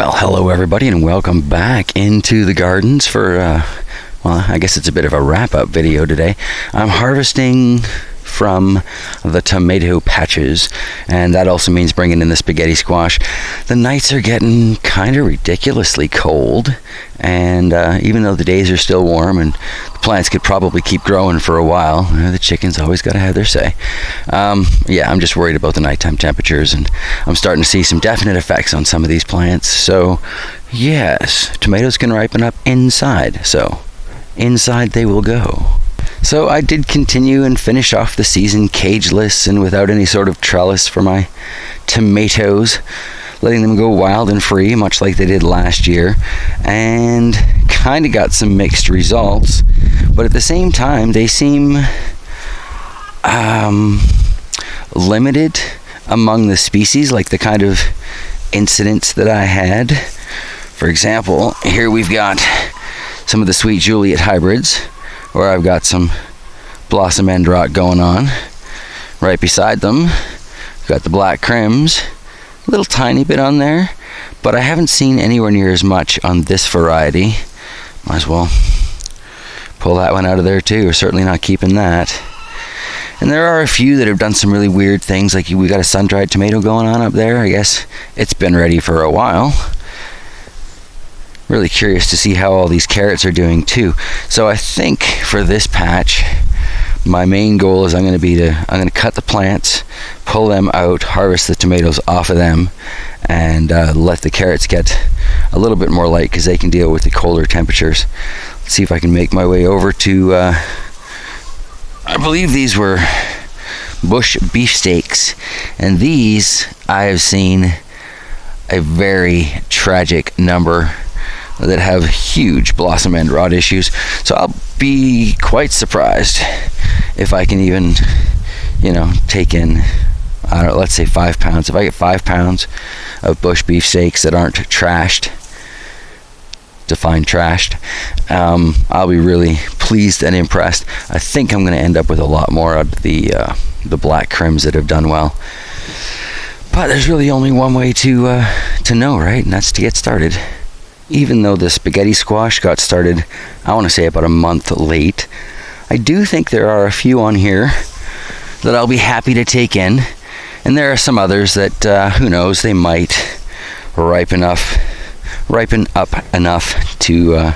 Well, hello everybody and welcome back into the gardens for, well, I guess it's a bit of a wrap-up video today. I'm harvesting from the tomato patches, and that also means bringing in the spaghetti squash. The nights are getting kind of ridiculously cold, and even though the days are still warm and the plants could probably keep growing for a while, the chickens always got to have their say. Yeah, I'm just worried about the nighttime temperatures, and I'm starting to see some definite effects on some of these plants. So yes, tomatoes can ripen up inside, so inside they will go. So I did continue and finish off the season cageless and without any sort of trellis for my tomatoes, letting them go wild and free, much like they did last year, and kind of got some mixed results. But at the same time, they seem limited among the species, like the kind of incidents that I had. For example, here we've got some of the Sweet Juliet hybrids, where I've got some blossom end rot going on. Right beside them, I've got the black krims, a little tiny bit on there, but I haven't seen anywhere near as much on this variety. Might as well pull that one out of there too. We're certainly not keeping that. And there are a few that have done some really weird things, like we got a sun-dried tomato going on up there. I guess it's been ready for a while. Really curious to see how all these carrots are doing too. So I think for this patch, my main goal is I'm going to cut the plants, pull them out, harvest the tomatoes off of them, and let the carrots get a little bit more light because they can deal with the colder temperatures. Let's see if I can make my way over to, I believe these were bush beefsteaks, and these I have seen a very tragic number that have huge blossom end rot issues. So I'll be quite surprised if I can even, take in, I don't know, let's say 5 pounds. If I get 5 pounds of bush beefsteaks that aren't trashed, define trashed, I'll be really pleased and impressed. I think I'm going to end up with a lot more out of the black krims that have done well. But there's really only one way to know, right? And that's to get started. Even though the spaghetti squash got started, I want to say about a month late, I do think there are a few on here that I'll be happy to take in. And there are some others that, who knows, they might ripen up enough to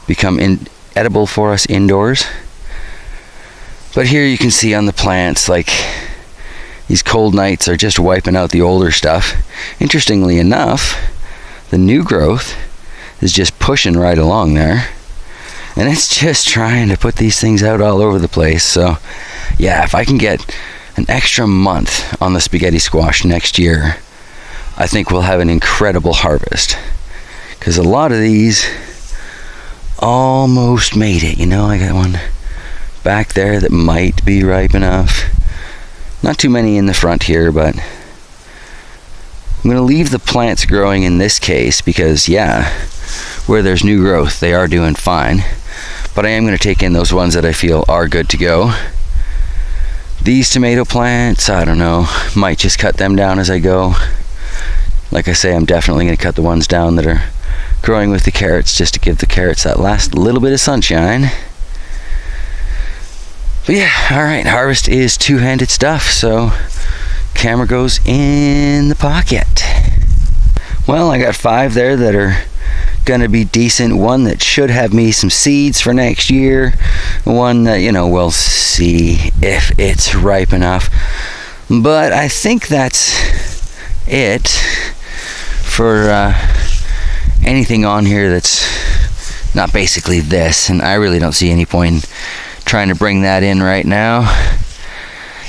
become edible for us indoors. But here you can see on the plants, like, these cold nights are just wiping out the older stuff. Interestingly enough, the new growth is just pushing right along there, and it's just trying to put these things out all over the place. So yeah, if I can get an extra month on the spaghetti squash next year, I think we'll have an incredible harvest, because a lot of these almost made it. I got one back there that might be ripe enough. Not too many in the front here, but I'm going to leave the plants growing in this case because, yeah, where there's new growth, they are doing fine. But I am going to take in those ones that I feel are good to go. These tomato plants, I don't know, might just cut them down as I go. Like I say, I'm definitely going to cut the ones down that are growing with the carrots, just to give the carrots that last little bit of sunshine. But yeah, alright, harvest is two-handed stuff, so camera goes in the pocket. Well, I got 5 there that are gonna be decent. One that should have me some seeds for next year. One that, we'll see if it's ripe enough. But I think that's it for anything on here that's not basically this, and I really don't see any point in trying to bring that in right now.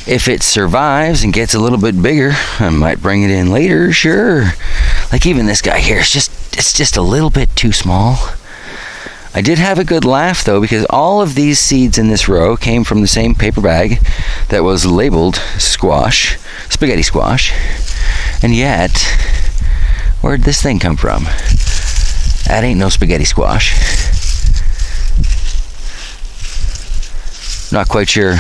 If it survives and gets a little bit bigger, I might bring it in later, sure. Like even this guy here, it's just a little bit too small. I did have a good laugh though, because all of these seeds in this row came from the same paper bag that was labeled spaghetti squash. And yet, where'd this thing come from? That ain't no spaghetti squash. Not quite sure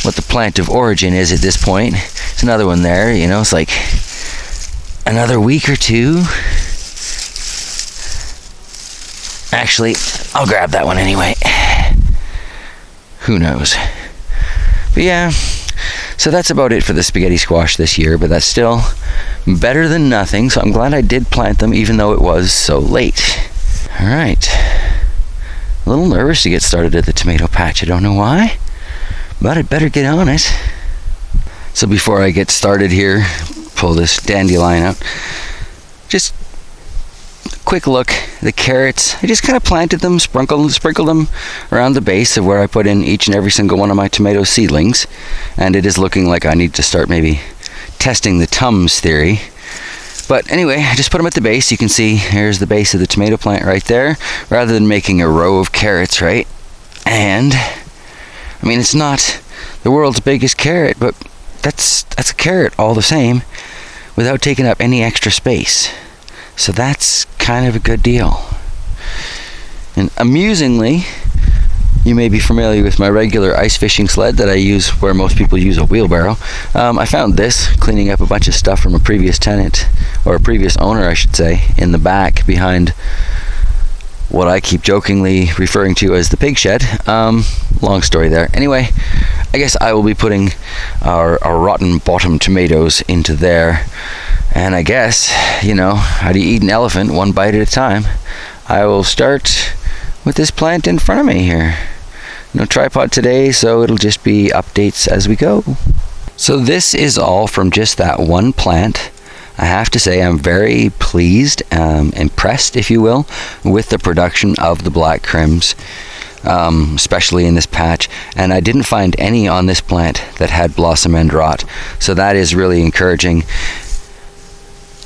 what the plant of origin is at this point. It's another one there, it's like another week or two Actually, I'll grab that one anyway. Who knows? But yeah, so that's about it for the spaghetti squash this year, but that's still better than nothing, so I'm glad I did plant them even though it was so late. Alright. A little nervous to get started at the tomato patch. I don't know why, but I'd better get on it. So before I get started here, pull this dandelion out. Just a quick look. The carrots, I just kind of planted them, sprinkled them around the base of where I put in each and every single one of my tomato seedlings. And it is looking like I need to start maybe testing the Tums theory. But anyway, I just put them at the base. You can see here's the base of the tomato plant right there, rather than making a row of carrots, right? And I mean, it's not the world's biggest carrot, but that's a carrot all the same, without taking up any extra space. So that's kind of a good deal. And amusingly, you may be familiar with my regular ice fishing sled that I use where most people use a wheelbarrow. I found this cleaning up a bunch of stuff from a previous tenant, or a previous owner I should say, in the back behind what I keep jokingly referring to as the pig shed. Long story there. Anyway, I guess I will be putting our rotten bottom tomatoes into there. And I guess, you know, how do you eat an elephant? One bite at a time. I will start with this plant in front of me here. No tripod today, so it'll just be updates as we go. So this is all from just that one plant. I have to say I'm very pleased, impressed if you will, with the production of the black krims, especially in this patch. And I didn't find any on this plant that had blossom end rot, so that is really encouraging.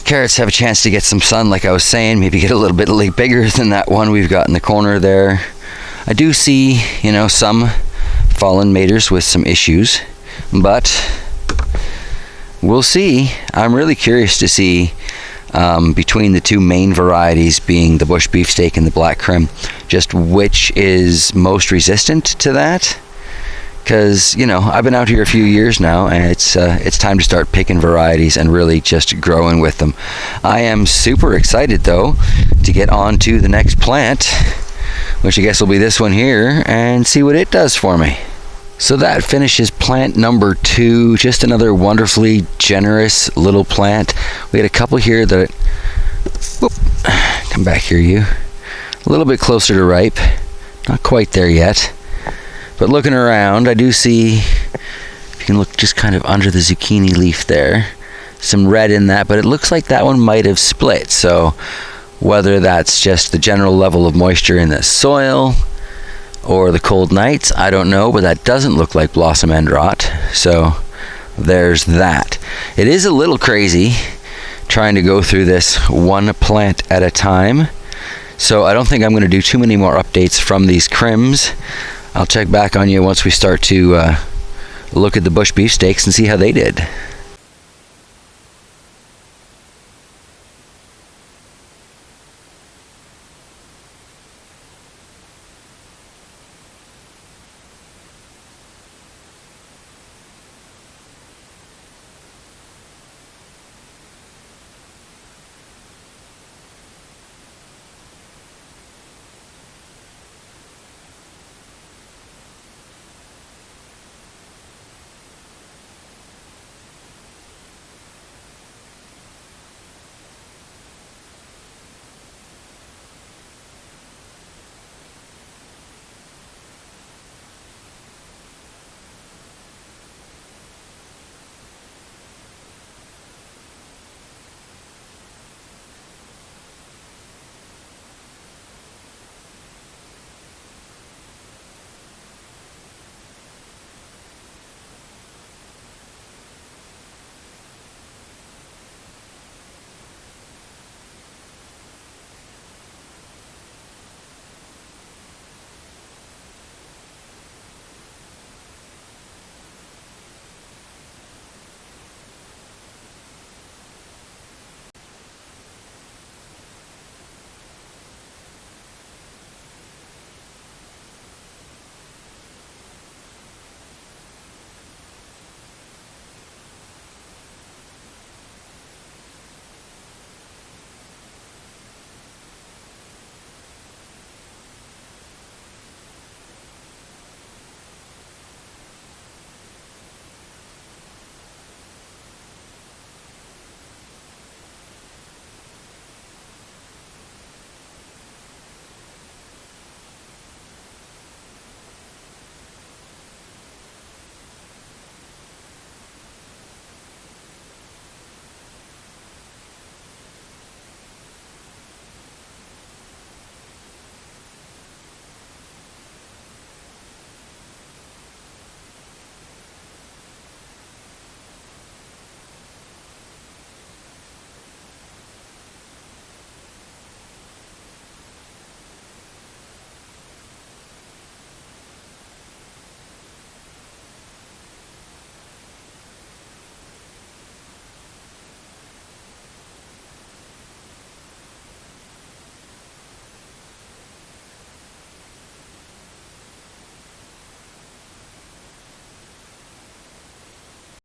Carrots have a chance to get some sun, like I was saying, maybe get a little bit bigger than that one we've got in the corner there. I do see, you know, some fallen maters with some issues, but we'll see. I'm really curious to see between the two main varieties, being the bush beefsteak and the black krim, just which is most resistant to that. Because, you know, I've been out here a few years now, and it's time to start picking varieties and really just growing with them. I am super excited, though, to get on to the next plant, which I guess will be this one here, and see what it does for me. So that finishes plant number 2. Just another wonderfully generous little plant. We had a couple here that, whoop, come back here, you. A little bit closer to ripe. Not quite there yet. But looking around, I do see, if you can look just kind of under the zucchini leaf there, some red in that, but it looks like that one might have split. So whether that's just the general level of moisture in the soil or the cold nights, I don't know, but that doesn't look like blossom end rot. So there's that. It is a little crazy trying to go through this one plant at a time. So I don't think I'm going to do too many more updates from these krims. I'll check back on you once we start to look at the bush beefsteaks and see how they did.